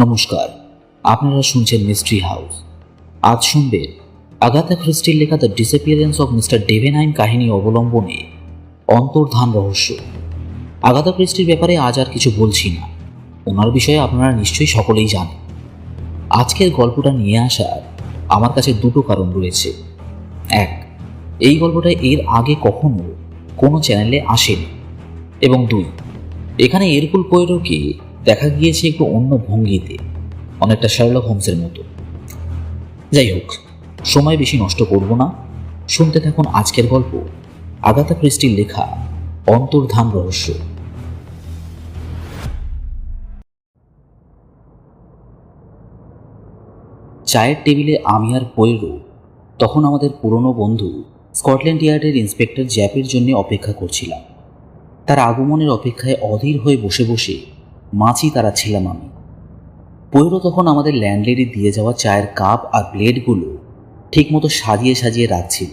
নমস্কার, আপনারা শুনছেন মিস্ট্রি হাউস। আজ শুনবেন আগাথা ক্রিস্টির লেখা দ্য ডিসঅ্যাপিয়ারেন্স অফ মিস্টার ডেভেনহাইম কাহিনী অবলম্বনে অন্তর্ধান রহস্য। আগাথা ক্রিস্টির ব্যাপারে আজ আর কিছু বলছি না, ওনার বিষয়ে আপনারা নিশ্চয়ই সকলেই জানেন। আজকের গল্পটা নিয়ে আসার আমার কাছে দুটো কারণ রয়েছে। এক, এই গল্পটা এর আগে কখনো কোনো চ্যানেলে আসেনি, এবং দুই, এখানে এরকুল পোয়ারোকে দেখা গিয়েছে একটু অন্য ভঙ্গিতে, অনেকটা শার্লক হোমসের মতো। যাই হোক, সময় বেশি নষ্ট করব না, শুনতে থাকুন আজকের গল্প আগাথা ক্রিস্টির লেখা অন্তর্ধান রহস্য। চায়ের টেবিলে আমি আর পোয়ারো তখন আমাদের পুরনো বন্ধু স্কটল্যান্ড ইয়ার্ডের ইন্সপেক্টর জ্যাপের জন্য অপেক্ষা করছিলাম। তার আগমনের অপেক্ষায় অধীর হয়ে বসে বসে মাছি তাড়াচ্ছিলাম আমি। পোয়ারো তখন আমাদের ল্যান্ডলেডি দিয়ে যাওয়া চায়ের কাপ আর প্লেটগুলো ঠিকমতো সাজিয়ে সাজিয়ে রাখছিল।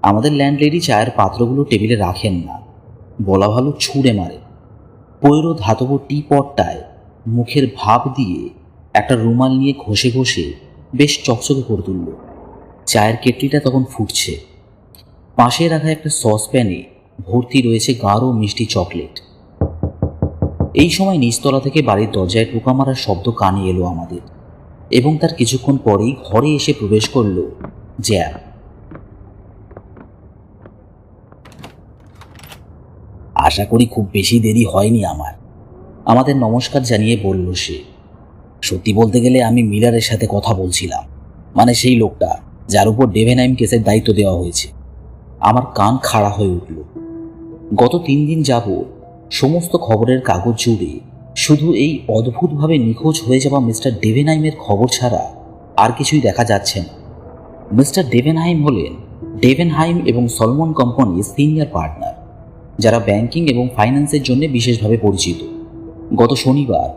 আমাদের ল্যান্ডলেডি চায়ের পাত্রগুলো টেবিলে রাখেন না, বলা ভালো ছুঁড়ে মারে। পোয়ারো ধাতব টি পটটায় মুখের ভাব দিয়ে একটা রুমাল নিয়ে ঘষে ঘষে বেশ চকচকে করে তুলল। চায়ের কেটলিটা তখন ফুটছে। পাশে রাখা একটা সসপ্যানে ভর্তি রয়েছে গাঢ় মিষ্টি চকলেট। এই সময় নিচতলা থেকে বাড়ির দরজায় টোকা মারার শব্দ কানে এলো আমাদের, এবং তার কিছুক্ষণ পরেই ঘরে এসে প্রবেশ করল জ্যাপ। আশা করি খুব বেশি দেরি হয়নি আমাদের নমস্কার জানিয়ে বলল সে। সত্যি বলতে গেলে আমি মিলারের সাথে কথা বলছিলাম, মানে সেই লোকটা যার উপর ডেভেনহাইম কেসের দায়িত্ব দেওয়া হয়েছে। আমার কান খাড়া হয়ে উঠল। গত 3 দিন যাবৎ সমস্ত খবরের কাগজ জুড়ে শুধু এই অদ্ভুতভাবে নিখোঁজ হয়ে যাওয়া মিস্টার ডেভেনহাইমের খবর ছাড়া আর কিছুই দেখা যাচ্ছে না। মিস্টার ডেভেনহাইম হলেন ডেভেনহাইম এবং সলমন কোম্পানির সিনিয়র পার্টনার, যারা ব্যাংকিং এবং ফাইন্যান্সের জন্য বিশেষভাবে পরিচিত। গত শনিবার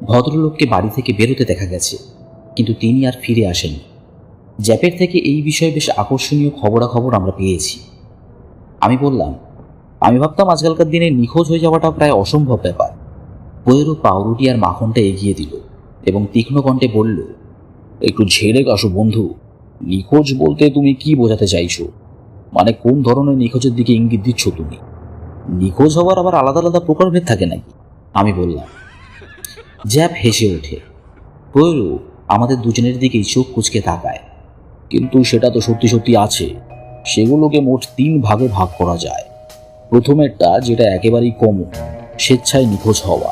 ভদ্রলোককে বাড়ি থেকে বেরোতে দেখা গেছে, কিন্তু তিনি আর ফিরে আসেননি। জ্যাপের থেকে এই বিষয়ে বেশ আকর্ষণীয় খবরাখবর আমরা পেয়েছি। আমি বললাম, আমি ভাবতাম আজকালকার দিনে নিখোঁজ হয়ে যাওয়াটা প্রায় অসম্ভব ব্যাপার। পোয়ারো পাউরুটি আর মাখনটা এগিয়ে দিল এবং তীক্ষ্ণ কণ্ঠে বলল, একটু ঝেড়ে কাশো বন্ধু, নিখোঁজ বলতে তুমি কি বোঝাতে চাইছো? মানে কোন ধরনের নিখোঁজের দিকে ইঙ্গিত দিচ্ছ তুমি? নিখোঁজ হওয়ার আবার আলাদা আলাদা প্রকারভেদ থাকে নাকি? আমি বললাম। জ্যাপ হেসে ওঠে। পোয়ারো আমাদের দুজনের দিকেই চোখ কুঁচকে তাকায়। কিন্তু সেটা তো সত্যি সত্যি আছে। সেগুলোকে মোট 3 ভাগে ভাগ করা যায়। প্রথমেরটা, যেটা একেবারেই কমন, স্বেচ্ছায় নিখোঁজ হওয়া।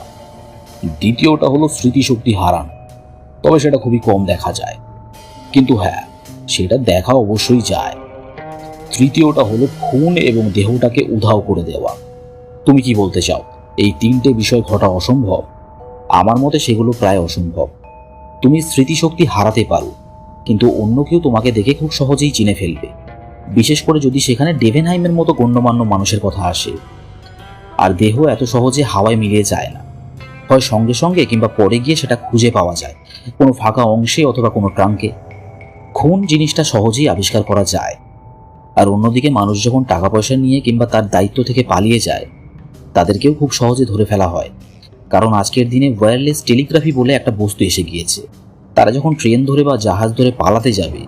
দ্বিতীয়টা হলো স্মৃতিশক্তি হারানো, তবে সেটা খুবই কম দেখা যায়, কিন্তু হ্যাঁ, সেটা দেখা অবশ্যই যায়। তৃতীয়টা হলো খুন এবং দেহটাকে উধাও করে দেওয়া। তুমি কি বলতে চাও, এই 3টে বিষয় ঘটা অসম্ভব? আমার মতে সেগুলো প্রায় অসম্ভব। তুমি স্মৃতিশক্তি হারাতে পারো, কিন্তু অন্য কেউ তোমাকে দেখে খুব সহজেই চিনে ফেলবে, বিশেষ করে যদি সেখানে ডেভেনহাইমের মতো গণ্যমান্য মানুষের কথা আসে। আর দেহ এত সহজে হাওয়ায় মিলিয়ে যায় না, হয় সঙ্গে সঙ্গে কিংবা পরে গিয়ে সেটা খুঁজে পাওয়া যায় কোনো ফাঁকা অংশে অথবা কোনো ট্রাঙ্কে। খুন জিনিসটা সহজেই আবিষ্কার করা যায়। আর অন্যদিকে মানুষ যখন টাকা পয়সা নিয়ে কিংবা তার দায়িত্ব থেকে পালিয়ে যায়, তাদেরকেও খুব সহজে ধরে ফেলা হয়, কারণ আজকের দিনে ওয়্যারলেস টেলিগ্রাফি বলে একটা বস্তু এসে গিয়েছে। তারা যখন ট্রেন ধরে বা জাহাজ ধরে পালাতে যাবে,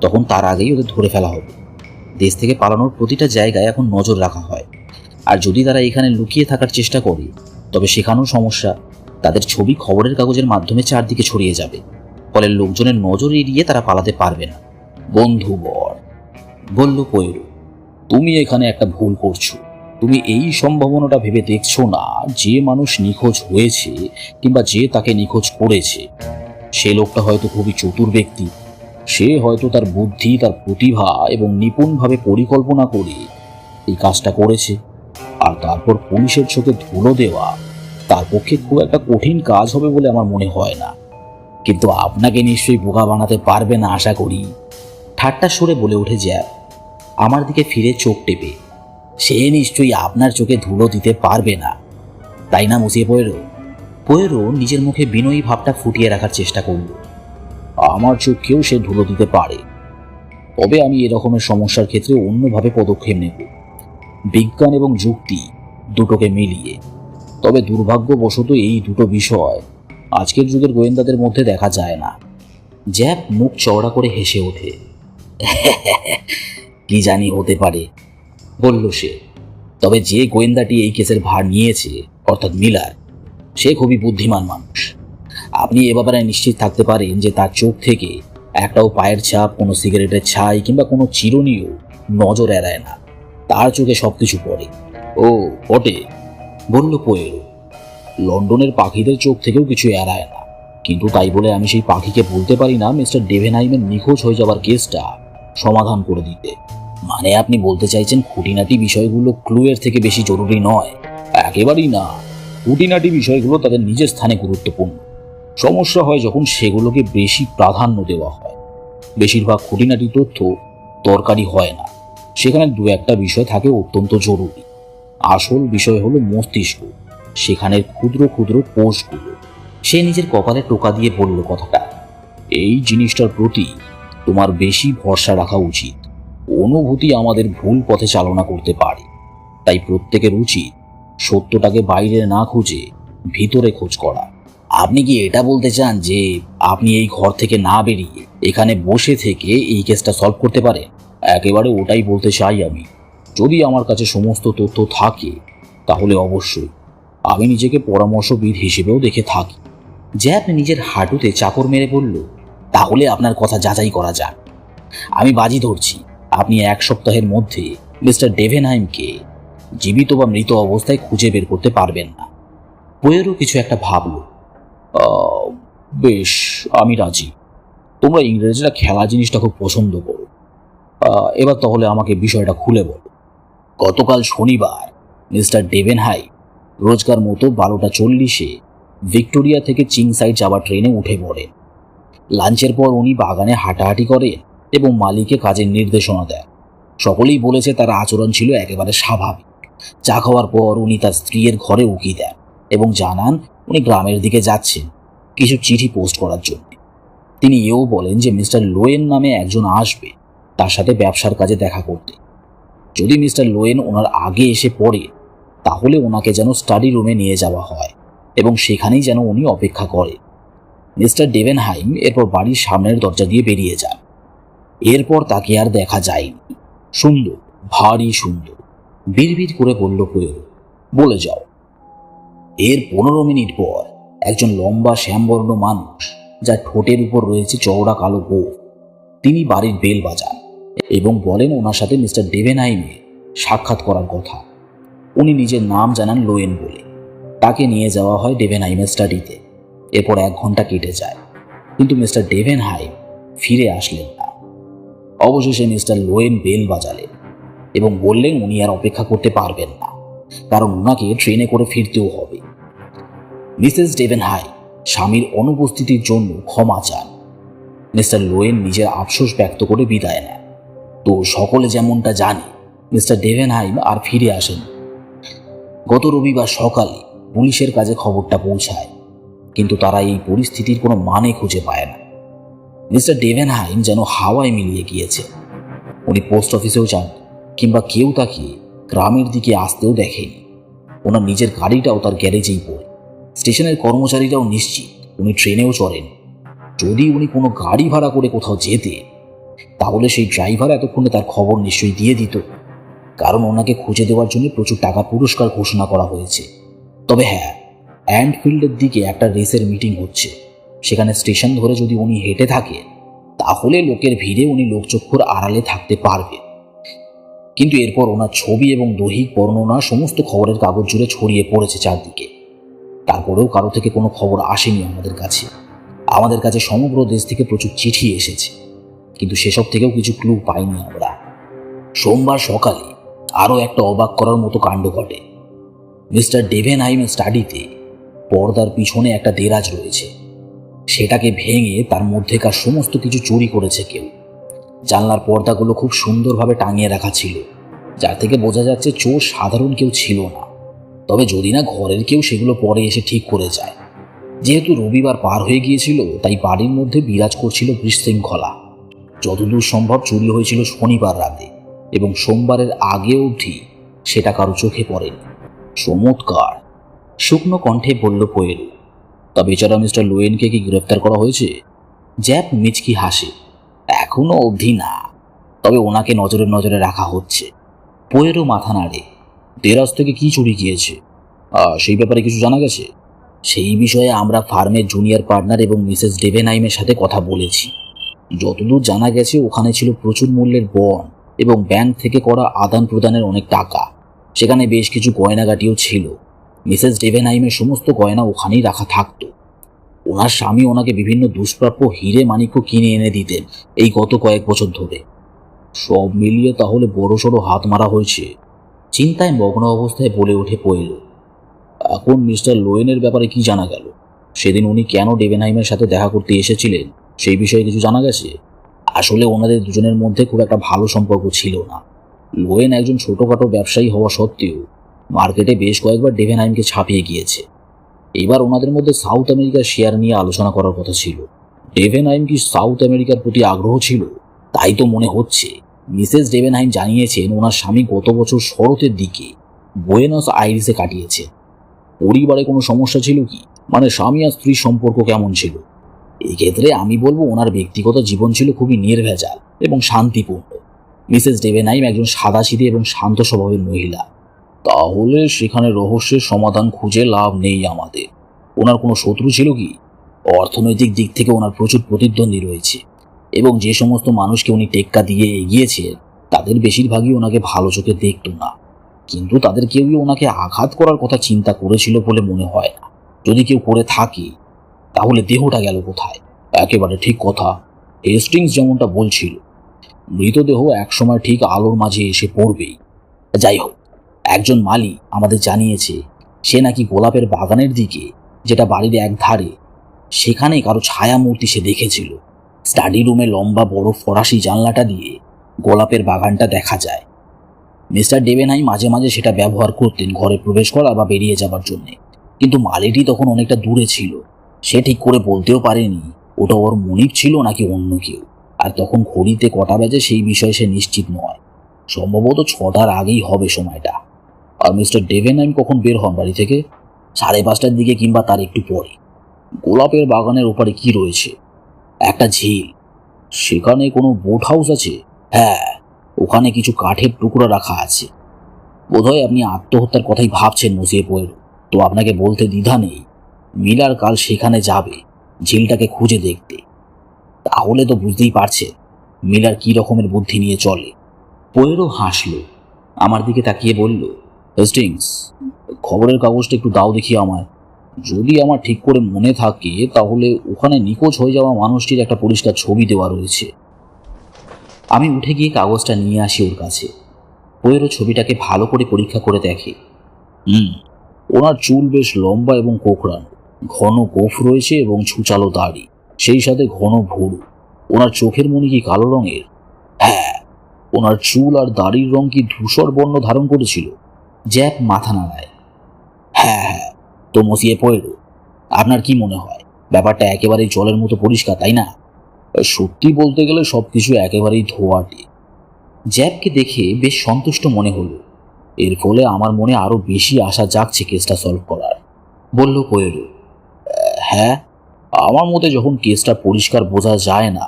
তখন তার আগেই ওদের ধরে ফেলা হবে। দেশ থেকে পালানোর প্রতিটা জায়গায় এখন নজর রাখা হয়, আর যদি তারা এখানে লুকিয়ে থাকার চেষ্টা করে, তবে সেখানেও সমস্যা। তাদের ছবি খবরের কাগজের মাধ্যমে চারদিকে ছড়িয়ে যাবে, ফলে লোকজনের নজর এড়িয়ে তারা পালাতে পারবে না। বন্ধুবর, বলল পোয়ারো, তুমি এখানে একটা ভুল করছো। তুমি এই সম্ভাবনাটা ভেবে দেখছো না যে মানুষ নিখোঁজ হয়েছে কিংবা যে তাকে নিখোঁজ করেছে, সে লোকটা হয়তো খুবই চতুর ব্যক্তি। সে হয়তো তার বুদ্ধি, তার প্রতিভা এবং নিপুণভাবে পরিকল্পনা করে এই কাজটা করেছে। আর তারপর পুলিশের চোখে ধুলো দেওয়া তার পক্ষে খুব একটা কঠিন কাজ হবে বলে আমার মনে হয় না। কিন্তু আপনাকে নিশ্চয়ই বোকা বানাতে পারবে না আশা করি, ঠাট্টা সুরে বলে ওঠে জ্যাপ আমার দিকে ফিরে চোখ টেপে। সে নিশ্চয়ই আপনার চোখে ধুলো দিতে পারবে না, তাই না মুসিয়ে পোয়ারো? পোয়ারো নিজের মুখে বিনয়ী ভাবটা ফুটিয়ে রাখার চেষ্টা করল। আমার চোখেও সে ধুলো দিতে পারে, তবে আমি এরকমের সমস্যার ক্ষেত্রে অন্যভাবে পদক্ষেপ নেব, বিজ্ঞান এবং যুক্তি দুটোকে মিলিয়ে। তবে দুর্ভাগ্যবশত এই দুটো বিষয় আজকের যুগের গোয়েন্দাদের মধ্যে দেখা যায় না। জ্যাপ মুখ চওড়া করে হেসে ওঠে। কি জানি হতে পারে, বলল সে। তবে যে গোয়েন্দাটি এই কেসের ভার নিয়েছে, অর্থাৎ মিলার, সে খুবই বুদ্ধিমান মানুষ। আপনি এ ব্যাপারে নিশ্চিত থাকতে পারেন যে তার চোখ থেকে একটাও পায়ের ছাপ, কোনো সিগারেটের ছাই কিংবা কোনো চিরুনিও নজর এড়ায় না। তার চোখে সবকিছু পড়ে। ও পটে, বলল পোয়েরো। লন্ডনের পাখিদের চোখ থেকেও কিছু এড়ায় না, কিন্তু তাই বলে আমি সেই পাখিকে বলতে পারি না মিস্টার ডেভেনহাইমের নিখোঁজ হয়ে যাবার কেসটা সমাধান করে দিতে। মানে আপনি বলতে চাইছেন খুঁটিনাটি বিষয়গুলো ক্লুয়ের থেকে বেশি জরুরি নয়? একেবারেই না। খুঁটিনাটি বিষয়গুলো তাদের নিজের স্থানে গুরুত্বপূর্ণ। সমস্যা হয় যখন সেগুলোকে বেশি প্রাধান্য দেওয়া হয়। বেশিরভাগ খুঁটিনাটি তথ্য দরকারি হয় না, সেখানে দু একটা বিষয় থাকে অত্যন্ত জরুরি। আসল বিষয় হলো মস্তিষ্ক, সেখানের ক্ষুদ্র ক্ষুদ্র কোষগুলো। সে নিজের কপালে টোকা দিয়ে বলল কথাটা। এই জিনিসটার প্রতি তোমার বেশি ভরসা রাখা উচিত। অনুভূতি আমাদের ভুল পথে চালনা করতে পারে, তাই প্রত্যেকের উচিত সত্যটাকে বাইরে না খুঁজে ভিতরে খোঁজ করা। আপনি কি এটা বলতে চান যে আপনি এই ঘর থেকে না বেরিয়ে এখানে বসে থেকে এই কেসটা সলভ করতে পারেন? একেবারে ওটাই বলতে চাই আমি। যদি আমার কাছে সমস্ত তথ্য থাকে তাহলে অবশ্যই। আমি নিজেকে পরামর্শবিদ হিসেবেও দেখে থাকি। জ্যাপ নিজের হাঁটুতে চাপড় মেরে বলল, তাহলে আপনার কথা যাচাই করা যাক। আমি বাজি ধরছি আপনি 1 সপ্তাহের মধ্যে মিস্টার ডেভেনহাইমকে জীবিত বা মৃত অবস্থায় খুঁজে বের করতে পারবেন না। পোয়েরো কিছু একটা ভাবল। বেশ, আমি রাজি। তোমরা ইংরেজরা খেলা জিনিসটা খুব পছন্দ করো। এবার তাহলে আমাকে বিষয়টা খুলে বলো। গতকাল শনিবার মিস্টার ডেভেনহাইম রোজকার মতো 12:40-এ ভিক্টোরিয়া থেকে চিংসাইড যাওয়ার ট্রেনে উঠে পড়েন। লাঞ্চের পর উনি বাগানে হাঁটাহাঁটি করেন এবং মালিককে কাজের নির্দেশনা দেন। সকলেই বলেছে তার আচরণ ছিল একেবারে স্বাভাবিক। চা খাওয়ার পর উনি তার স্ত্রীর ঘরে উকি দেন এবং জানান উনি গ্রামের দিকে যাচ্ছেন কিছু চিঠি পোস্ট করার জন্য। তিনি এও বলেন যে মিস্টার লোয়েন নামে একজন আসবে তার সাথে ব্যবসার কাজে দেখা করতে। যদি মিস্টার লোয়েন ওনার আগে এসে পড়ে তাহলে ওনাকে যেন স্টাডি রুমে নিয়ে যাওয়া হয় এবং সেখানেই যেন উনি অপেক্ষা করে। মিস্টার ডেভেনহাইম এরপর বাড়ির সামনের দরজা দিয়ে বেরিয়ে যান। এরপর তাকে আর দেখা যায়নি। সুন্দর, ভারী সুন্দর, বিড়বিড় করে বলল পোয়েরো। বলে যাও। এর 15 মিনিট পর একজন লম্বা শ্যামবর্ণ মানুষ, যার ঠোঁটের উপর রয়েছে চওড়া কালো গোঁফ, তিনি বাড়ির বেল বাজান এবং বলেন ওনার সাথে মিস্টার ডেভেনহাইমের সাক্ষাৎ করার কথা। উনি নিজের নাম জানান লোয়েন বলে। তাকে নিয়ে যাওয়া হয় ডেভেনহাইমের স্টাডিতে। এরপর 1 ঘন্টা কেটে যায়, কিন্তু মিস্টার ডেভেনহাইম ফিরে আসলেন না। অবশেষে মিস্টার লোয়েন বেল বাজালেন এবং বললেন উনি আর অপেক্ষা করতে পারবেন না, কারণ ওনাকে ট্রেনে করে ফিরতেও হবে। মিসেস ডেভেনহাইম স্বামীর অনুপস্থিতির জন্য ক্ষমা চান। মিস্টার লোয়েন নিজের আফসোস ব্যক্ত করে বিদায় নেন। তো সকলে যেমনটা জানে, মিস্টার ডেভেনহাইম আর ফিরে আসেন। গত রবিবার সকালে পুলিশের কাছে খবরটা পৌঁছায়, কিন্তু তারা এই পরিস্থিতির কোনো মানে খুঁজে পায় না। মিস্টার ডেভেনহাইম যেন হাওয়ায় মিলিয়ে গিয়েছে। উনি পোস্ট অফিসেও যান, কিংবা কেউ তাকে গ্রামের দিকে আসতেও দেখেনি। ওনার নিজের গাড়িটাও তার গ্যারেজেই পড়ে। স্টেশনের কর্মচারীরাও নিশ্চিত উনি ট্রেনেও চড়েন। যদি উনি কোনো গাড়ি ভাড়া করে কোথাও যেতে, তাহলে সেই ড্রাইভার এতক্ষণে তার খবর নিশ্চয়ই দিয়ে দিত, কারণ ওনাকে খুঁজে দেওয়ার জন্য প্রচুর টাকা পুরস্কার ঘোষণা করা হয়েছে। তবে হ্যাঁ, অ্যান্ডফিল্ডের দিকে একটা রেসের মিটিং হচ্ছে। সেখানে স্টেশন ধরে যদি উনি হেঁটে থাকে তাহলে লোকের ভিড়ে উনি লোকচক্ষুর আড়ালে থাকতে পারবেন। কিন্তু এরপর ওনার ছবি এবং দৈহিক বর্ণনা সমস্ত খবরের কাগজ জুড়ে ছড়িয়ে পড়েছে চারদিকে। তারপরেও কারো থেকে কোনো খবর আসেনি আমাদের কাছে। আমাদের কাছে সমগ্র দেশ থেকে প্রচুর চিঠি এসেছে, কিন্তু সেসব থেকেও কিছু ক্লু পাইনি আমরা। সোমবার সকালে আরও একটা অবাক করার মতো কাণ্ড ঘটে। মিস্টার ডেভেনহাইমের স্টাডিতে পর্দার পিছনে একটা দেরাজ রয়েছে। সেটাকে ভেঙে তার মধ্যেকার সমস্ত কিছু চুরি করেছে কেউ। জানলার পর্দাগুলো খুব সুন্দরভাবে টাঙিয়ে রাখা ছিল, যার থেকে বোঝা যাচ্ছে চোর সাধারণ কেউ ছিল না। তবে যদি না ঘরের কেউ সেগুলো পরে এসে ঠিক করে যায়। যেহেতু রবিবার পার হয়ে গিয়েছিল, তাই বাড়ির মধ্যে বিরাজ করছিল বিশৃঙ্খলা। যতদূর সম্ভব চুরি হয়েছিল শনিবার রাতে, এবং সোমবারের আগে অবধি সেটা কারো চোখে পড়েনি। চমৎকার, শুকনো কণ্ঠে বলল পোয়েরো। তা বেচারা মিস্টার লোয়েনকে কি গ্রেফতার করা হয়েছে? জ্যাপ মিচকি হাসে। এখনো অবধি না, তবে ওনাকে নজরে নজরে রাখা হচ্ছে। পোয়েরো মাথা নাড়ে। দেরাজ থেকে কি চুরি গিয়েছে? সেই ব্যাপারে কিছু জানা গেছে? সেই বিষয়ে আমরা ফার্মের জুনিয়র পার্টনার এবং মিসেস ডেভেনহাইমের সাথে কথা বলেছি। যতদূর জানা গেছে ওখানে ছিল প্রচুর মূল্যের বন্ড এবং ব্যাংক থেকে করা আদান প্রদানের অনেক টাকা। সেখানে বেশ কিছু গয়নাগাটিও ছিল। মিসেস ডেভেনহাইমের সমস্ত গয়না ওখানেই রাখা থাকত। ওনার স্বামী ওনাকে বিভিন্ন দুষ্প্রাপ্য হিরে মানিক্য কিনে এনে দিতেন এই গত কয়েক বছর ধরে। সব মিলিয়ে তাহলে বড়সড় হাত মারা হয়েছে। চিন্তায় মগ্ন অবস্থায় বলে ওঠে পোয়েরো। এখন মিস্টার লোয়েনের ব্যাপারে কি জানা গেল? সেদিন উনি কেন ডেভেনহাইমের সাথে দেখা করতে এসেছিলেন সেই বিষয়ে কিছু জানা গেছে? আসলে ওনাদের দুজনের মধ্যে খুব একটা ভালো সম্পর্ক ছিল না। লোয়েন একজন ছোটখাটো ব্যবসায়ী হওয়া সত্ত্বেও মার্কেটে বেশ কয়েকবার ডেভেনহাইমকে ছাপিয়ে গিয়েছে। এবার ওনাদের মধ্যে সাউথ আমেরিকার শেয়ার নিয়ে আলোচনা করার কথা ছিল। ডেভেনহাইম কি সাউথ আমেরিকার প্রতি আগ্রহ ছিল? তাই তো মনে হচ্ছে। মিসেস ডেভেনহাইম জানিয়েছেন ওনার স্বামী গত বছর শরতের দিকে বুয়েনস আইরিসে কাটিয়েছে। পরিবারে কোনো সমস্যা ছিল কি? মানে স্বামী আর স্ত্রীর সম্পর্ক কেমন ছিল? এক্ষেত্রে আমি বলবো ওনার ব্যক্তিগত জীবন ছিল খুবই নির্ভেজাল এবং শান্তিপূর্ণ। মিসেস ডেভেনহাইম একজন সাদাসিধে এবং শান্ত স্বভাবের মহিলা। তাহলে সেখানে রহস্যের সমাধান খুঁজে লাভ নেই আমাদের। ওনার কোনো শত্রু ছিল কি? অর্থনৈতিক দিক থেকে ওনার প্রচুর প্রতিদ্বন্দ্বী রয়েছে এবং যে সমস্ত মানুষকে উনি টেক্কা দিয়ে এগিয়েছেন তাদের বেশিরভাগই ওনাকে ভালো চোখে দেখত না। কিন্তু তাদের কেউই ওনাকে আঘাত করার কথা চিন্তা করেছিল বলে মনে হয় না। যদি কেউ করে থাকে তাহলে দেহটা গেল কোথায়? একেবারে ঠিক কথা। হেস্টিংস যেমনটা বলছিল, মৃতদেহ একসময় ঠিক আলোর মাঝে এসে পড়বেই। যাই হোক, একজন মালি আমাদের জানিয়েছে সে নাকি গোলাপের বাগানের দিকে, যেটা বাড়ির এক ধারে, সেখানে কারো ছায়া মূর্তি সে দেখেছিল। স্টাডি রুমে লম্বা বড় ফরাসি জানলাটা দিয়ে গোলাপের বাগানটা দেখা যায়। মিস্টার ডেভেনহাইম মাঝে মাঝে সেটা ব্যবহার করতেন ঘরে প্রবেশ করা বা বেরিয়ে যাবার জন্যে, কিন্তু মালিটি তখন অনেকটা দূরে ছিল। সে ঠিক করে বলতেও পারেনি ওটা ওর মনিব ছিল নাকি অন্য কেউ। আর তখন ঘড়িতে কটা বাজে সেই বিষয়ে সে নিশ্চিত নয়। সম্ভবত 6টার আগেই হবে সময়টা। আর মিস্টার ডেভেনহাইম কখন বের হন বাড়ি থেকে? 5:30টার দিকে কিংবা তার একটু পরে। গোলাপের বাগানের ওপারে কি রয়েছে? একটা ঝিল। সেখানে কোনো বোট হাউস আছে? হ্যাঁ, ওখানে কিছু কাঠের টুকরো রাখা আছে। বোধহয় আপনি আত্মহত্যার কথাই ভাবছেন মসিয়ে পোয়েরো। তো আপনাকে বলতে দ্বিধা নেই, মিলার কাল সেখানে যাবে ঝিলটাকে খুঁজে দেখতে। তাহলে তো বুঝতেই পারছেন মিলার কি রকমের বুদ্ধি নিয়ে চলে। পোয়েরো হাসল, আমার দিকে তাকিয়ে বলল, হেস্টিংস, খবরের কাগজটা একটু দাও দেখি আমায়। যদি আমার ঠিক করে মনে থাকে তাহলে ওখানে নিখোঁজ হয়ে যাওয়া মানুষটির একটা পরিষ্কার ছবি দেওয়া রয়েছে। আমি উঠে গিয়ে কাগজটা নিয়ে আসি ওর কাছে। পোয়েরো ছবিটাকে ভালো করে পরীক্ষা করে দেখে। ওনার চুল বেশ লম্বা এবং কোঁকড়ানো, ঘন গোঁফ রয়েছে এবং ছুচালো দাড়ি, সেই সাথে ঘন ভুরু। ওনার চোখের মনি কি কালো রঙের? হ্যাঁ। ওনার চুল আর দাড়ির রং কি ধূসর বর্ণ ধারণ করেছিল? জ্যাপ মাথা নাড়ায়। হ্যাঁ হ্যাঁ। তো মসিয়ে পোয়েরো, আপনার কি মনে হয় ব্যাপারটা একেবারেই জলের মতো পরিষ্কার, তাই না? সত্যি বলতে গেলে সবকিছু একেবারেই ধোয়াটে। জ্যাপকে দেখে বেশ সন্তুষ্ট মনে হলো। এর ফলে আমার মনে আরো বেশি আশা জাগছে কেসটা সলভ করার। বলল পোয়েরো, হ্যাঁ, আমার মতে যখন কেসটা পরিষ্কার বোঝা যায় না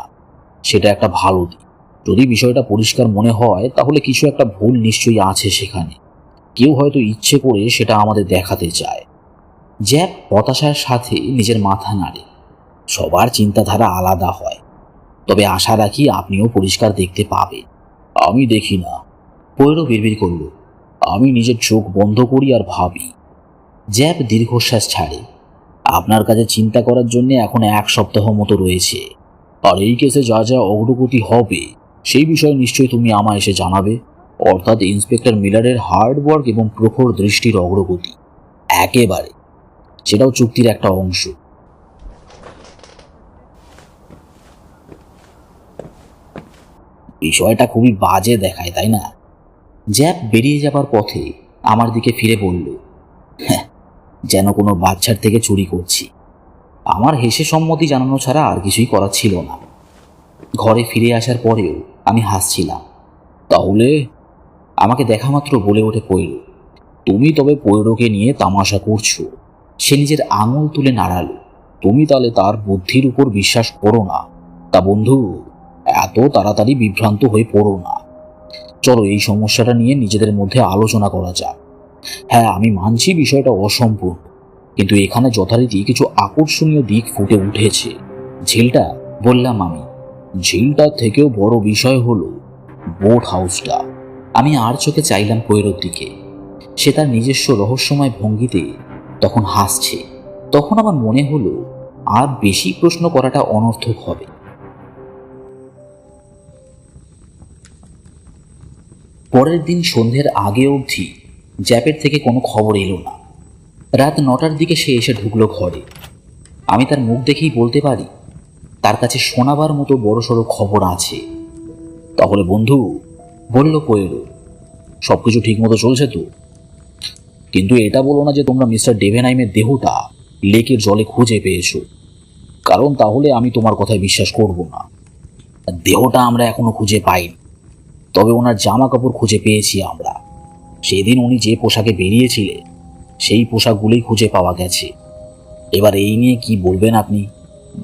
সেটা একটা ভালো দিক। যদি বিষয়টা পরিষ্কার মনে হয় তাহলে কিছু একটা ভুল নিশ্চয়ই আছে সেখানে। কেউ হয়তো ইচ্ছে করে সেটা আমাদের দেখাতে চায়। জ্যাপ হতাশার সাথে নিজের মাথা নাড়ে। সবার চিন্তাধারা আলাদা হয়, তবে আশা রাখি আপনিও পরিষ্কার দেখতে পাবেন। আমি দেখি না, পোয়েরো বিড়বিড় করল। আমি নিজের চোখ বন্ধ করি আর ভাবি। জ্যাপ দীর্ঘশ্বাস ছাড়ে। আপনার কাছে চিন্তা করার জন্য এখন 1 সপ্তাহ মতো রয়েছে। আর এই কেসে যা যা অগ্রগতি হবে সেই বিষয়ে নিশ্চয়ই তুমি আমায় এসে জানাবে, অর্থাৎ ইন্সপেক্টর মিলারের হার্ড ওয়ার্ক এবং প্রখর দৃষ্টির অগ্রগতি। একেবারে, সেটাও চুক্তির একটা অংশ। বিষয়টা খুবই বাজে দেখায়, তাই না? জ্যাপ বেরিয়ে যাবার পথে আমার দিকে ফিরে বলল, হ্যাঁ, যেন কোনো বাচ্চার থেকে চুরি করছি। আমার হেসে সম্মতি জানানো ছাড়া আর কিছুই করার ছিল না। ঘরে ফিরে আসার পরেও আমি হাসছিলাম। তাহলে আমাকে দেখা মাত্র বলে ওঠে পোয়েরো, তুমি তবে পোয়েরোকে নিয়ে তামাশা করছো। সে নিজের আঙুল তুলে নাড়ালো। তুমি তাহলে তার বুদ্ধির উপর বিশ্বাস করো না। তা বন্ধু, এত তাড়াতাড়ি বিভ্রান্ত হয়ে পড়ো না। চলো এই সমস্যাটা নিয়ে নিজেদের মধ্যে আলোচনা করা যাক। হ্যাঁ, আমি মানছি বিষয়টা অসম্পূর্ণ, কিন্তু এখানে যথারীতি কিছু আকর্ষণীয় দিক ফুটে উঠেছে। ঝিলটা, বললাম আমি। ঝিলটার থেকেও বড় বিষয় হলো বোট হাউসটা। আমি আর চোখে চাইলাম পৈরোর দিকে। সে তার নিজস্ব রহস্যময় ভঙ্গিতে তখন হাসছে। তখন আমার মনে হলো আর বেশি প্রশ্ন করাটা অনর্থক হবে। পরের দিন সন্ধ্যের আগে অবধি জ্যাপের থেকে কোনো খবর এলো না। রাত 9টার দিকে সে এসে ঢুকলো ঘরে। আমি তার মুখ দেখেই বলতে পারি তার কাছে শোনাবার মতো বড়সড় খবর আছে। তাহলে বন্ধু, বলল পৈরো, সবকিছু ঠিক মতো চলছে তো? কিন্তু এটা বলো না যে তোমরা মিস্টার ডেভেনহাইমের দেহটা লেকের জলে খুঁজে পেয়েছো, কারণ তাহলে আমি তোমার কথায় বিশ্বাস করব না। দেহটা আমরা এখনো খুঁজে পাইনি, তবে ওনার জামা কাপড় খুঁজে পেয়েছি আমরা। সেদিন উনি যে পোশাকে বেরিয়েছিলেন সেই পোশাকগুলোই খুঁজে পাওয়া গেছে। এবার এই নিয়ে কি বলবেন আপনি?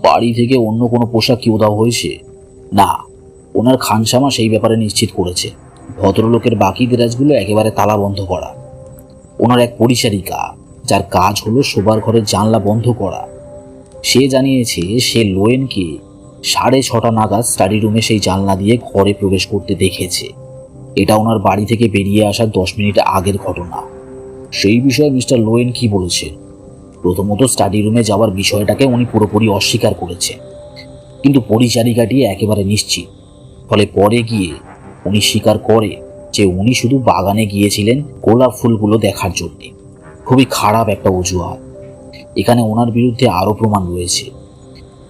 বাড়ি থেকে অন্য কোনো পোশাক কি উধাও হয়েছে? না, ওনার খানসামা সেই ব্যাপারে নিশ্চিত করেছে। ভদ্রলোকের বাকি দেরাজগুলো একেবারে তালা বন্ধ করা। ওনার এক পরিচারিকা, যার কাজ হলো শোবার ঘরের জানলা বন্ধ করা, সে জানিয়েছে সে লোয়েনকে 6:30 নাগাদ স্টাডি রুমে সেই জানলা দিয়ে ঘরে প্রবেশ করতে দেখেছে। এটা ওনার বাড়ি থেকে বেরিয়ে আসার 10 মিনিট আগের ঘটনা। সেই বিষয়ে মিস্টার লোয়েন কি বলেছে? প্রথমত স্টাডি রুমে যাওয়ার বিষয়টাকে উনি পুরোপুরি অস্বীকার করেছে, কিন্তু পরিচারিকাটি একেবারে নিশ্চিত। ফলে পরে গিয়ে উনি স্বীকার করে যে উনি শুধু বাগানে গিয়েছিলেন গোলাপ ফুলগুলো দেখার জন্য। খুবই খারাপ একটা অজুহাত। এখানে ওনার বিরুদ্ধে আরও প্রমাণ রয়েছে।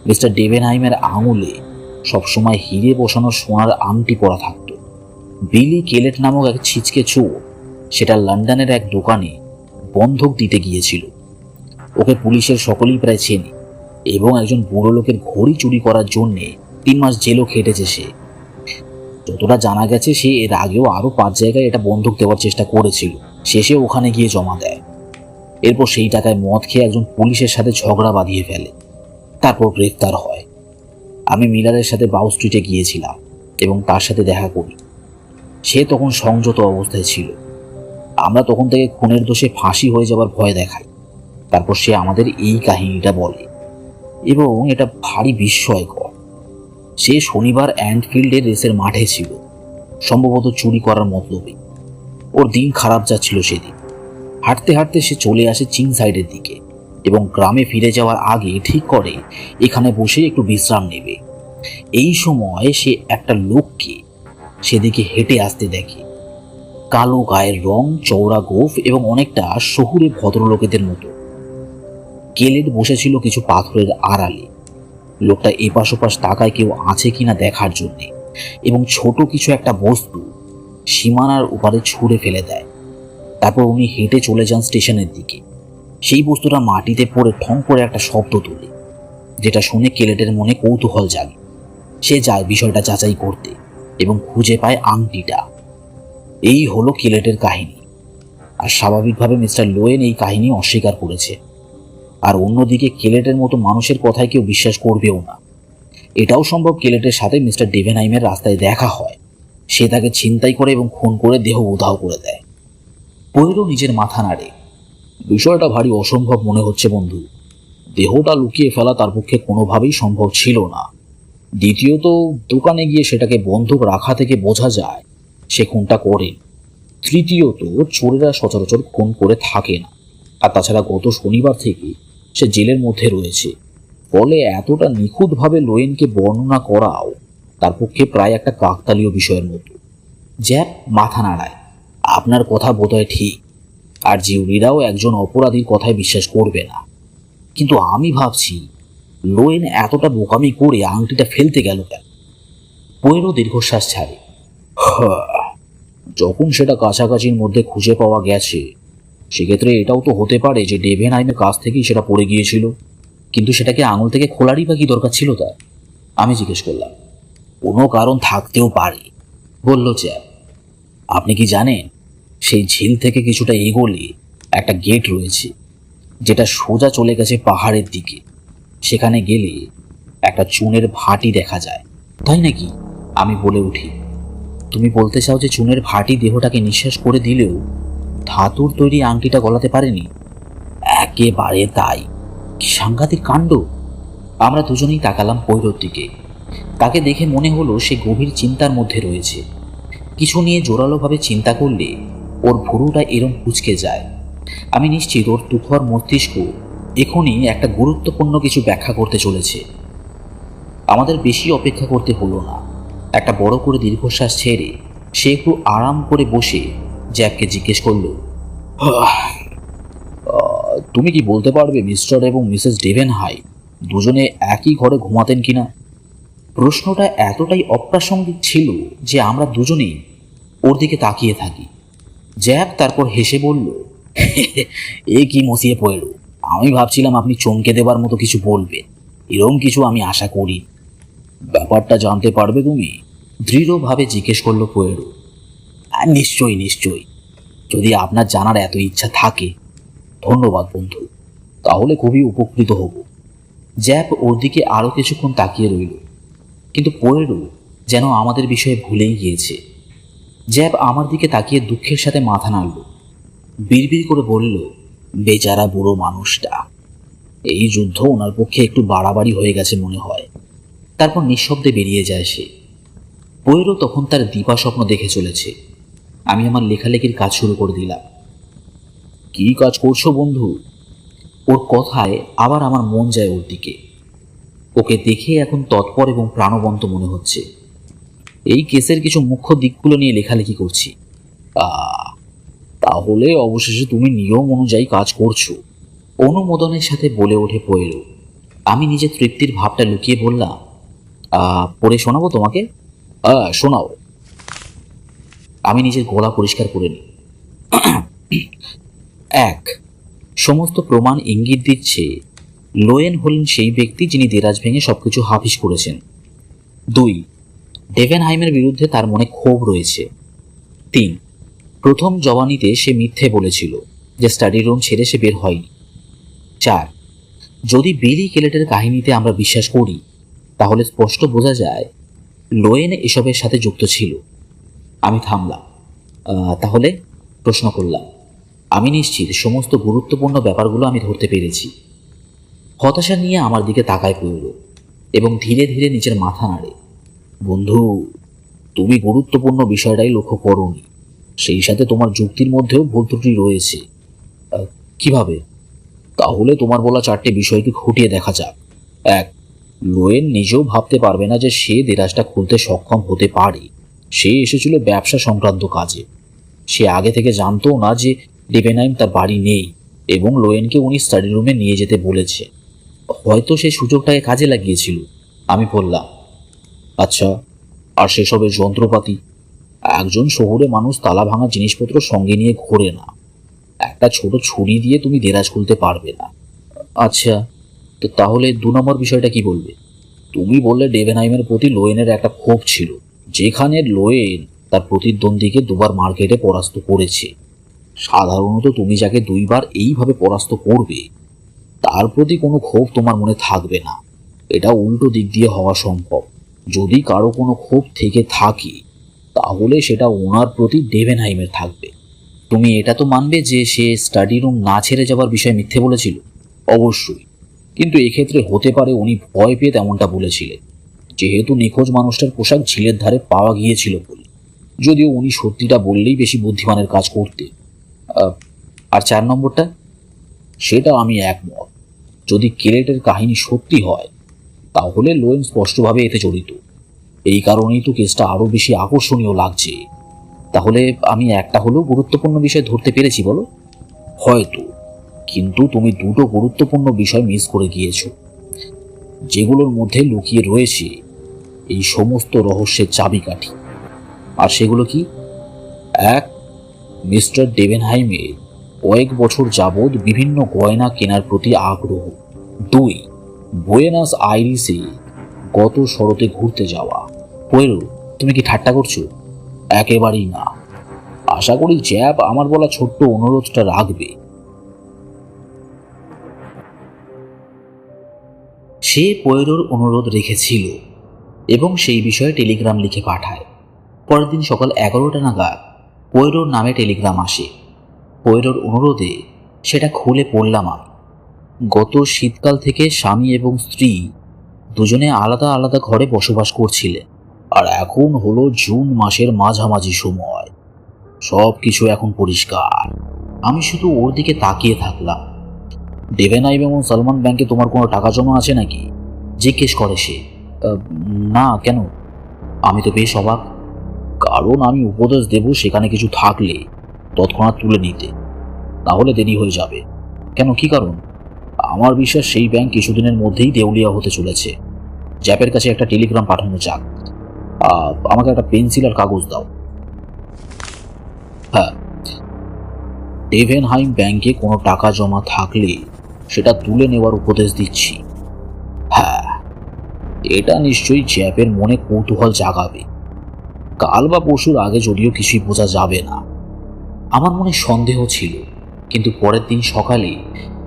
মিস্টার ডেভেনহাইমের আঙুলে সবসময় হিরে বসানো সোনার আংটি পরা থাকত। বিলি কেলেট নামক এক ছিচকে চোর সেটা লন্ডনের এক দোকানে বন্ধক দিতে গিয়েছিল। ওকে পুলিশের সকলেই প্রায় চেনে, এবং একজন বুড়ো লোকের ঘড়ি চুরি করার জন্যে 3 মাস জেলও খেটেছে সে। যতটা জানা গেছে সে এর আগেও আরও 5 জায়গায় এটা বন্ধক দেওয়ার চেষ্টা করেছিল। শেষে ওখানে গিয়ে জমা দেয়। এরপর সেই টাকায় মদ খেয়ে একজন পুলিশের সাথে ঝগড়া বাঁধিয়ে ফেলে, তারপর গ্রেফতার হয়। আমি মিলারের সাথে বাউ স্ট্রিটে গিয়েছিলাম এবং তার সাথে দেখা করি। সে তখন সংযত অবস্থায় ছিল। আমরা তখন থেকে খুনের দোষে ফাঁসি হয়ে যাবার ভয় দেখাই। তারপর সে আমাদের এই কাহিনীটা বলে, এবং এটা ভারী বিস্ময়কর। সে শনিবার অ্যান্ডফিল্ডের রেসের মাঠে ছিল, সম্ভবত চুরি করার মতলবে। ওর দিন খারাপ যাচ্ছিল সেদিন। হাঁটতে হাঁটতে সে চলে আসে চিং সাইডের দিকে এবং গ্রামে ফিরে যাওয়ার আগে ঠিক করে এখানে বসে একটু বিশ্রাম নেবে। এই সময় সে একটা লোককে সেদিকে হেঁটে আসতে দেখে। কালো গায়ের রং, চওড়া গোঁফ এবং অনেকটা শহুরে ভদ্রলোকেদের মতো। কেলেট বসেছিল কিছু পাথরের আড়ালে। লোকটা এপাশ ওপাশ তাকায় কেউ আছে কিনা দেখার জন্য, এবং ছোট কিছু একটা বস্তু সীমানার উপরে ছুঁড়ে ফেলে দেয়। তারপর উনি হেঁটে চলে যান স্টেশনের দিকে। সেই বস্তুটা মাটিতে পড়ে ঠং করে একটা শব্দ তোলে, যেটা শুনে কেলেটের মনে কৌতূহল জাগে। সে যায় বিষয়টা যাচাই করতে এবং খুঁজে পায় আংটিটা। এই হলো কেলেটের কাহিনী। আর স্বাভাবিকভাবে মিস্টার লোয়েন এই কাহিনী অস্বীকার করেছে। আর অন্যদিকে কেলেটের মতো মানুষের কথায় কেউ বিশ্বাস করবেও না। এটাও সম্ভব কেলেটের সাথে মিস্টার ডেভেনহাইমের রাস্তায় দেখা হয়। সে তাকে ছিনতাই করে এবং খুন করে দেহ উধাও করে দেয়। পৈরো নিজের মাথা নাড়ে। বিষয়টা ভারী অসম্ভব মনে হচ্ছে বন্ধু। দেহটা লুকিয়ে ফেলা তার পক্ষে কোনোভাবেই সম্ভব ছিল না। দ্বিতীয়ত, দোকানে গিয়ে সেটাকে বন্ধক রাখা থেকে বোঝা যায় সে খুনটা করেন। তৃতীয়ত, চোরেরা সচরাচর খুন করে থাকে না। আর তাছাড়া গত শনিবার থেকে সে জেলের মধ্যে রয়েছে। ফলে এতটা নিখুঁতভাবে লোয়েনকে বর্ণনা করাও তার পক্ষে প্রায় একটা কাকতালীয় বিষয়ের মতো। জ্যাপ মাথা নাড়ায়। আপনার কথা বোধহয় ঠিক, আর জিউরিরাও একজন অপরাধীর কথায় বিশ্বাস করবে না। কিন্তু আমি ভাবছি লোয়েন এতটা বোকামি করে আংটিটা ফেলতে গেল কেন? পৈরো দীর্ঘশ্বাস ছাড়ে। যখন সেটা কাছাকাছির মধ্যে খুঁজে পাওয়া গেছে, সেক্ষেত্রে এটাও তো হতে পারে যে ডেভেনহাইমের কাছ থেকেই সেটা পড়ে গিয়েছিল। কিন্তু সেটাকে আঙুল থেকে খোলারই বা কি দরকার ছিল তার? আমি জিজ্ঞেস করলাম। কোনো কারণ থাকতেও পারে, বলল জ্যাপ। আপনি কি জানেন, সেই ঝিল থেকে কিছুটা এগোলে একটা গেট রয়েছে, যেটা সোজা চলে গেছে পাহাড়ের দিকে। সেখানে গেলে একটা চুনের ভাটি দেখা যায়। তাই নাকি? আমি বলে উঠি। তুমি বলতে চাও যে চুনের ভাটি দেহটাকে নিঃশ্বাস করে দিলেও ধাতুর তৈরি আংটিটা গলাতে পারেনি? একেবারে তাই। কি সাংঘাতিক কাণ্ড! আমরা দুজনেই তাকালাম পৈরর দিকে। তাকে দেখে মনে হলো সে গভীর চিন্তার মধ্যে রয়েছে। কিছু নিয়ে জোরালোভাবে চিন্তা করলে ওর ভুরুটা এরম কুঁচকে যায়। আমি নিশ্চিত ওর তুখর মস্তিষ্ক এখনই একটা গুরুত্বপূর্ণ কিছু ব্যাখ্যা করতে চলেছে। আমাদের বেশি অপেক্ষা করতে হলো না। একটা বড় করে দীর্ঘশ্বাস ছেড়ে সে একটু আরাম করে বসে জ্যাককে জিজ্ঞেস করলো, তুমি কি বলতে পারবে মিস্টার এবং মিসেস ডেভেনহাই দুজনে একই ঘরে ঘুমাতেন কিনা? প্রশ্নটা এতটাই অপ্রাসঙ্গিক ছিল যে আমরা দুজনেই ওর দিকে তাকিয়ে থাকি। জ্যাক তারপর হেসে বলল, এ কি মসিয়ে পড়ল, আমি ভাবছিলাম আপনি চমকে দেবার মতো কিছু বলবে। এরকম কিছু আমি আশা করি। ব্যাপারটা জানতে পারবে তুমি? দৃঢ়ভাবে জিজ্ঞেস করলো পোয়েরো। নিশ্চয়ই নিশ্চয়ই, যদি আপনার জানার এত ইচ্ছা থাকে। ধন্যবাদ বন্ধু, তাহলে খুবই উপকৃত হব। জ্যাপ ওর দিকে আরো কিছুক্ষণ তাকিয়ে রইল, কিন্তু পোয়েরো যেন আমাদের বিষয়ে ভুলেই গিয়েছে। জ্যাব আমার দিকে তাকিয়ে দুঃখের সাথে মাথা নাড়ল, বিড়বিড় করে বলল, বেচারা বুড়ো মানুষটা, এই যুদ্ধ ওনার পক্ষে একটু বাড়াবাড়ি হয়ে গেছে মনে হয়। তারপর নিঃশব্দে বেরিয়ে যায় সে। পোয়েরো তখন তার দিবা স্বপ্ন দেখে চলেছে। আমি আমার লেখালেখির কাজ শুরু করে দিলাম। কি কাজ করছো বন্ধু? ওর কথায় আবার আমার মন যায় ওর দিকে। ওকে দেখে এখন তৎপর এবং প্রাণবন্ত মনে হচ্ছে। এই কেসের কিছু মুখ্য দিকগুলো নিয়ে লেখালেখি করছি। তাহলে অবশেষে তুমি নিয়ম অনুযায়ী কাজ করছো, অনুমোদনের সাথে বলে ওঠে পোয়েরো। আমি নিজের তৃপ্তির ভাবটা লুকিয়ে বললাম, পড়ে শোনাবো তোমাকে? শোনাও। আমি নিজের গলা পরিষ্কার করে নিই। 1. সমস্ত প্রমাণ ইঙ্গিত দিচ্ছে লোয়েন হলেন সেই ব্যক্তি যিনি দেরাজ ভেঙে সবকিছু হাফিস করেছেন। 2. ডেভেনহাইমের বিরুদ্ধে তার মনে ক্ষোভ রয়েছে। 3. প্রথম জবানিতে সে মিথ্যে বলেছিল যে স্টাডি রুম ছেড়ে সে বের হয়নি। 4. যদি বিলি কেলেটের কাহিনীতে আমরা বিশ্বাস করি, তাহলে স্পষ্ট বোঝা যায় লোয়েন এসবের সাথে যুক্ত ছিল। আমি থামলাম। তাহলে প্রশ্ন করলাম। আমি নিশ্চিত সমস্ত গুরুত্বপূর্ণ ব্যাপারগুলো আমি ধরতে পেরেছি। হতাশা নিয়ে আমার দিকে তাকায় পড়ল এবং ধীরে ধীরে নিজের মাথা নাড়ে। বন্ধু, তুমি গুরুত্বপূর্ণ বিষয়টাই লক্ষ্য করোনি। সেই সাথে তোমার যুক্তির মধ্যেও ভুল ত্রুটি রয়েছে। কিভাবে? তাহলে তোমার বলা 4টে বিষয়কে খুঁটিয়ে দেখা যাক। 1. লোয়েন নিজেও ভাবতে পারবে না যে সে দেরাজটা খুলতে সক্ষম হতে পারে। সে এসেছিল ব্যবসা সংক্রান্ত কাজে। সে আগে থেকে জানতো না যে ডেভেনহাইম তার বাড়ি নেই এবং লোয়েনকে উনি স্টাডি রুমে নিয়ে যেতে বলেছে। হয়তো সে সুযোগটাকে কাজে লাগিয়েছিল। আমি বললাম, আচ্ছা, আর সেসবের যন্ত্রপাতি? একজন শহুরে মানুষ তালা ভাঙা জিনিসপত্র সঙ্গে নিয়ে ঘোরে না। একটা ছোট ছুরি দিয়ে তুমি দেরাজ খুলতে পারবে না। আচ্ছা, তো তাহলে 2 নম্বর বিষয়টা কি বলবে? তুমি বললে ডেভেনহাইমের প্রতি লোয়েনের একটা ক্ষোভ ছিল, যেখানে লোয়েন তার প্রতিদ্বন্দ্বীকে 2বার মার্কেটে পরাস্ত করেছে। সাধারণত তুমি যাকে 2বার এইভাবে পরাস্ত করবে তার প্রতি কোনো ক্ষোভ তোমার মনে থাকবে না। এটা উল্টো দিক দিয়ে হওয়া সম্ভব। যদি কারো কোনো ক্ষোভ থেকে থাকে, তাহলে সেটা ওনার প্রতি ডেভেনহাইমের থাকবে। তুমি এটা তো মানবে যে সে স্টাডি রুম না ছেড়ে যাবার বিষয়ে মিথ্যে বলেছিল? অবশ্যই, কিন্তু এক্ষেত্রে হতে পারে উনি ভয় পেয়ে তেমনটা বলেছিলেন, যেহেতু নিখোঁজ মানুষটার পোশাক ঝিলের ধারে পাওয়া গিয়েছিল বলে। যদিও উনি সত্যিটা বললেই বেশি বুদ্ধিমানের কাজ করতে। আর 4 নম্বরটা? সেটা আমি একমত। যদি কেলেটের কাহিনী সত্যি হয়, তাহলে লোয়েন স্পষ্টভাবে এতে জড়িত। এই কারণেই তো কেসটা আরো বেশি আকর্ষণীয় লাগছে। তাহলে আমি একটা হলেও গুরুত্বপূর্ণ বিষয় ধরতে পেরেছি বলো? হয়তো, কিন্তু তুমি 2টো গুরুত্বপূর্ণ বিষয় মিস করে গিয়েছো, যেগুলোর মধ্যে লুকিয়ে রয়েছে এই সমস্ত রহস্যের চাবিকাঠি। আর সেগুলো কি? 1. মিস্টার ডেভেনহাইমের কয়েক বছর যাবৎ বিভিন্ন গয়না কেনার প্রতি আগ্রহ। 2. বুয়েনাস আইরিসে গত শরতে ঘুরতে যাওয়া। পোয়েরো, তুমি কি ঠাট্টা করছো? একেবারেই না। আশা করি জ্যাব আমার বলা ছোট্ট অনুরোধটা রাখবে। সে পোয়েরোর অনুরোধ রেখেছিল এবং সেই বিষয়ে টেলিগ্রাম লিখে পাঠায়। পরের দিন সকাল 11টা নাগাদ পোয়েরোর নামে টেলিগ্রাম আসে। পোয়েরোর অনুরোধে সেটা খুলে পড়লাম আমি। গত শীতকাল থেকে স্বামী এবং স্ত্রী দুজনে আলাদা আলাদা ঘরে বসবাস করছিলেন, আর এখন হলো জুন মাসের মাঝামাঝি সময়। সব কিছু এখন পরিষ্কার। আমি শুধু ওর দিকে তাকিয়ে থাকলাম। ডেভেনাইম এবং সালমান ব্যাংকে তোমার কোনো টাকা জমা আছে নাকি? জিজ্ঞেস করে সে। না, কেন? আমি তো বেশ অবাক, কারণ আমি উপদেশ দেব সেখানে কিছু থাকলে তৎক্ষণাৎ তুলে নিতে, তাহলে দেরি হয়ে যাবে। কেন, কি কারণ? আমার বিশ্বাস সেই ব্যাংক কিছুদিনের মধ্যেই দেউলিয়া হতে চলেছে। জ্যাপের কাছে একটা টেলিগ্রাম পাঠানো যাক। আমাকে একটা পেন্সিল আর কাগজ দাও। হ্যাঁ, ডেভেনহাইম ব্যাংকে কোনো টাকা জমা থাকলে সেটা তুলে নেওয়ার উপদেশ দিচ্ছি। হ্যাঁ, এটা নিশ্চয়ই জ্যাপের মনে কৌতূহল জাগাবে। কাল বা পরশুর আগে যদিও কিছুই বোঝা যাবে না। আমার মনে সন্দেহ ছিল, কিন্তু পরের দিন সকালে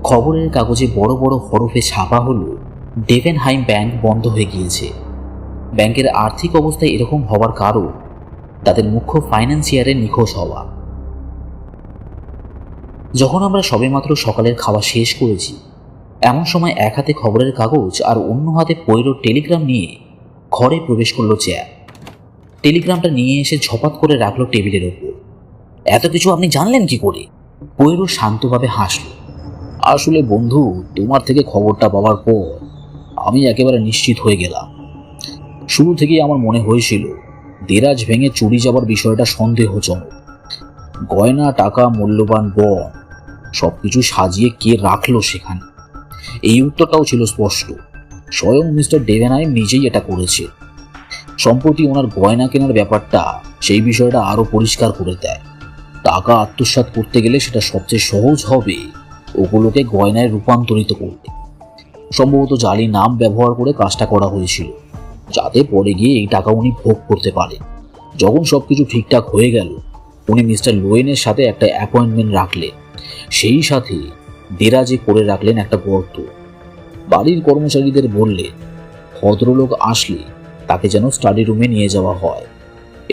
খবরের কাগজে বড় বড় হরফে ছাপা হলো ডেভেনহাইম ব্যাংক বন্ধ হয়ে গিয়েছে। ব্যাংকের আর্থিক অবস্থায় এরকম হওয়ার কারণ তাদের মুখ্য ফাইন্যান্সিয়ারের নিখোঁজ হওয়া। যখন আমরা সবেমাত্র সকালের খাওয়া শেষ করেছি, এমন সময় এক হাতে খবরের কাগজ আর অন্য হাতে পোয়েরোর টেলিগ্রাম নিয়ে ঘরে প্রবেশ করলো জ্যাপ। টেলিগ্রামটা নিয়ে এসে ঝপাত করে রাখলো টেবিলের ওপর। এত কিছু আপনি জানলেন কি করে? পোয়েরো শান্তভাবে হাসল। আসলে বন্ধু, তোমার থেকে খবরটা পাওয়ার পর আমি একেবারে নিশ্চিত হয়ে গেলাম। শুরু থেকেই আমার মনে হয়েছিল দেরাজ ভেঙে চুরি যাবার বিষয়টা সন্দেহজনক। গয়না, টাকা, মূল্যবান বন সবকিছু সাজিয়ে কে রাখলো সেখানে? এই উত্তরটাও ছিল স্পষ্ট। স্বয়ং মিস্টার ডেভেনহাইম নিজেই এটা করেছে। সম্প্রতি ওনার গয়না কেনার ব্যাপারটা সেই বিষয়টা আরো পরিষ্কার করে দেয়। টাকা আত্মসাৎ করতে গেলে সেটা সবচেয়ে সহজ হবে ওগুলোকে গয়নায় রূপান্তরিত করতে। সম্ভবত জালি নাম ব্যবহার করে কাজটা করা হয়েছিল, যাতে পরে গিয়ে এই টাকা উনি ভোগ করতে পারে। যখন সবকিছু ঠিকঠাক হয়ে গেল, উনি মিস্টার লোয়েনের সাথে একটা অ্যাপয়েন্টমেন্ট রাখলেন। সেই সাথে দেরাজে করে রাখলেন একটা গর্ত। বাড়ির কর্মচারীদের বললেন ভদ্রলোক আসলে তাকে যেন স্টাডি রুমে নিয়ে যাওয়া হয়।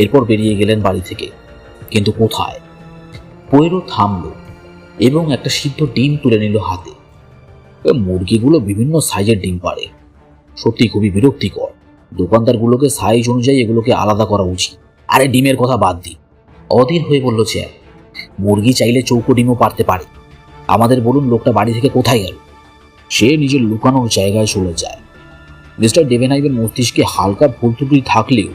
এরপর বেরিয়ে গেলেন বাড়ি থেকে। কিন্তু কোথায়? পোয়েরো থামল এবং একটা সিদ্ধ ডিম তুলে নিল হাতে। মুরগিগুলো বিভিন্ন সাইজের ডিম পারে, সত্যি খুবই বিরক্তিকর। দোকানদারগুলোকে সাইজ অনুযায়ী এগুলোকে আলাদা করা উচিত। আরে ডিমের কথা বাদ দিই, অধীর হয়ে বলল চ্যাপ। মুরগি চাইলে চৌকো ডিমও পারতে পারে। আমাদের বলুন, লোকটা বাড়ি থেকে কোথায় গেল? সে নিজের লুকানোর জায়গায় চলে যায়। মিস্টার ডেভেনহাইমের মস্তিষ্কে হালকা ভুল ত্রুটি থাকলেও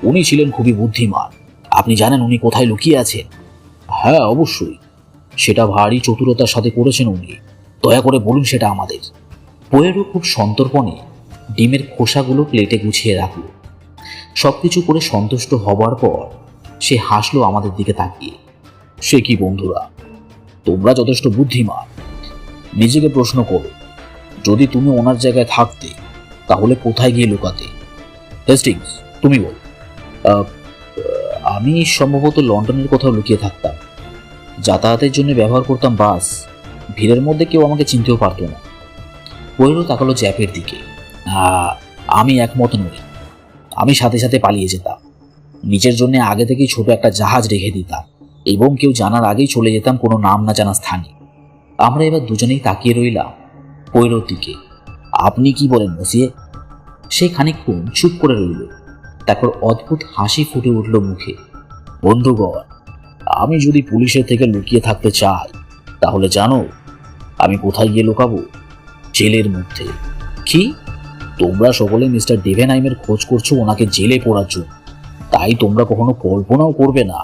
উনি ছিলেন খুবই বুদ্ধিমান। আপনি জানেন উনি কোথায় লুকিয়ে আছেন? হ্যাঁ, অবশ্যই। সেটা ভারী চতুরতার সাথে করেছেন উনি। দয়া করে বলুন সেটা আমাদের। পোয়েরো খুব সন্তর্পণে ডিমের খোসাগুলো প্লেটে গুছিয়ে রাখল। সবকিছু করে সন্তুষ্ট হবার পর সে হাসলো আমাদের দিকে তাকিয়ে। সে কি বন্ধুরা, তোমরা যথেষ্ট বুদ্ধিমান। নিজেকে প্রশ্ন করো, যদি তুমি ওনার জায়গায় থাকতে তাহলে কোথায় গিয়ে লুকাতে? হেস্টিংস, তুমি বল। আমি সম্ভবত লন্ডনের কোথাও লুকিয়ে থাকতাম। যাতায়াতের জন্য ব্যবহার করতাম বাস। ভিড়ের মধ্যে কেউ আমাকে চিনতেও পারত না। পোয়েরো তাকালো জ্যাপের দিকে। আমি একমত নই। আমি সাথে সাথে পালিয়ে যেতাম। নিজের জন্য আগে থেকেই ছোট একটা জাহাজ রেখে দিতাম এবং কেউ জানার আগেই চলে যেতাম কোনো নাম না জানা স্থানে। আমরা এবার দুজনেই তাকিয়ে রইলাম পোয়েরোর দিকে। আপনি কি বলেন মসিয়ে? সে খানিকক্ষণ চুপ করে রইল, তারপর অদ্ভুত হাসি ফুটে উঠল মুখে। বন্ধুগণ, আমি যদি পুলিশের থেকে লুকিয়ে থাকতে চাই তাহলে জানো আমি কোথায় গিয়ে লুকাবো? জেলের মধ্যে। কি? তোমরা সকলে মিস্টার ডেভেনহাইমের খোঁজ করছো ওনাকে জেলে পড়ার জন্য, তাই তোমরা কখনো কল্পনাও করবে না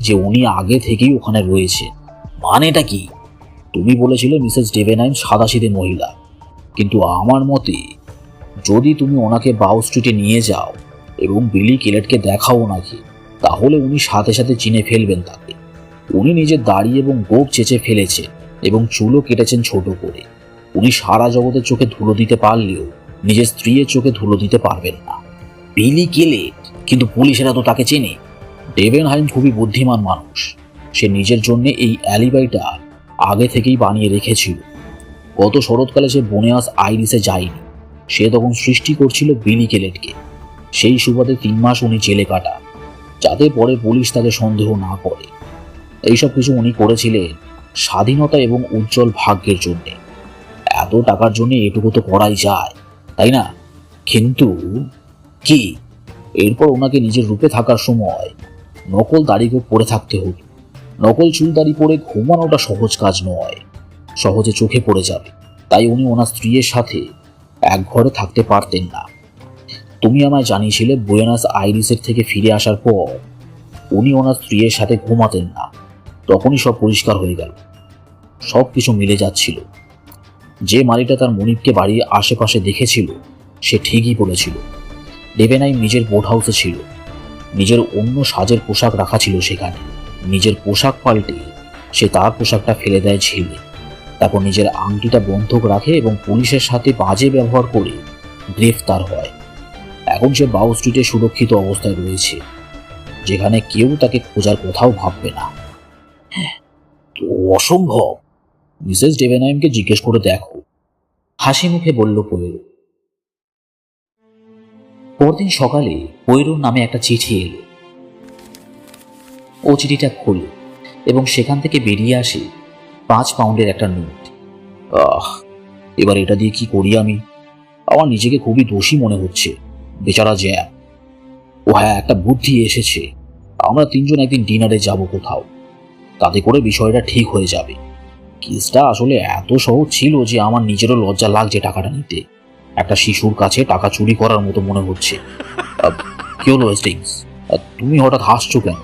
যে উনি আগে থেকেই ওখানে রয়েছে। মানেটা কি? তুমি বলেছিলে মিসেস ডেভেনহাইম সাদাসিধে মহিলা, কিন্তু আমার মতে যদি তুমি ওনাকে বাউ স্ট্রিটে নিয়ে যাও এবং বিলি কেলেটকে দেখাও ওনাকে, তাহলে উনি সাথে সাথে চিনে ফেলবেন তাকে। উনি নিজের দাড়ি এবং গোঁফ চেঁচে ফেলেছেন এবং চুলও কেটেছেন ছোট করে। উনি সারা জগতের চোখে ধুলো দিতে পারলেও নিজের স্ত্রীর চোখে ধুলো দিতে পারবেন না। বিলি কেলেট? কিন্তু পুলিশেরা তো তাকে চেনে। ডেভেনহাইম খুবই বুদ্ধিমান মানুষ। সে নিজের জন্য এই অ্যালিবাইটা আগে থেকেই বানিয়ে রেখেছিল। গত শরৎকালে সে বোনেয়াস আইরিসে যায়নি। সে তখন সৃষ্টি করছিল বিলি কেলেটকে। সেই সুবাদে 3 মাস উনি জেলে কাটান, যাতে পরে পুলিশ তাকে সন্দেহ না করে। এইসব কিছু উনি করেছিলেন স্বাধীনতা এবং উজ্জ্বল ভাগ্যের জন্যে। এত টাকার জন্য এটুকু তো করাই যায়, তাই না? কিন্তু কি, এরপর ওনাকে নিজের রূপে থাকার সময় নকল দাড়িকে পরে থাকতে হতো। নকল চুল দাড়ি পরে ঘুমানোটা সহজ কাজ নয়, সহজে চোখে পড়ে যাবে। তাই উনি ওনার স্ত্রীর সাথে এক ঘরে থাকতে পারতেন না। তুমি আমায় জানিয়েছিলে বুয়েনাস আইরিসের থেকে ফিরে আসার পর উনি ওনার স্ত্রীর সাথে ঘুমাতেন না। তখনই সব পরিষ্কার হয়ে গেল, সব কিছু মিলে যাচ্ছিল। যে মালিটা তার মনিবকে বাড়ির আশেপাশে দেখেছিল সে ঠিকই বলেছিল। ডেভেনাইম নিজের বোট হাউসে ছিল, নিজের অন্য সাজের পোশাক রাখা ছিল সেখানে। নিজের পোশাক পাল্টে সে তার পোশাকটা ফেলে দেয় ঝিলে। তারপর নিজের আংটিটা বন্ধক রাখে এবং পুলিশের সাথে বাজে ব্যবহার করে গ্রেফতার হয়। এখন সে বাউ স্ট্রিটে সুরক্ষিত অবস্থায় রয়েছে, যেখানে কেউ তাকে খোঁজার কোথাও ভাববে না। তো অসম্ভব। মিসেস ডেভেনাইমকে জিজ্ঞেস করে দেখো, হাসি মুখে বলল পোয়েরো। পরদিন সকালে পোয়েরোর নামে একটা চিঠি এলো। ও চিঠিটা খোলে এবং সেখান থেকে বেরিয়ে আসে 5 পাউন্ডের একটা নোট। এবার এটা দিয়ে কি করি আমি? আমার নিজেকে খুবই দোষী মনে হচ্ছে। বেচারা জ্যাম। ও হ্যাঁ, একটা বুদ্ধি এসেছে। আমরা 3 জন একদিন ডিনারে যাব কোথাও, তাতে করে বিষয়টা ঠিক হয়ে যাবে। কেসটা আসলে এত সহজ ছিল যে আমার নিজেরও লজ্জা লাগছে টাকাটা নিতে। একটা শিশুর কাছে টাকা চুরি করার মতো মনে হচ্ছে। কি হলো হেস্টিংস, তুমি হঠাৎ হাসছো কেন?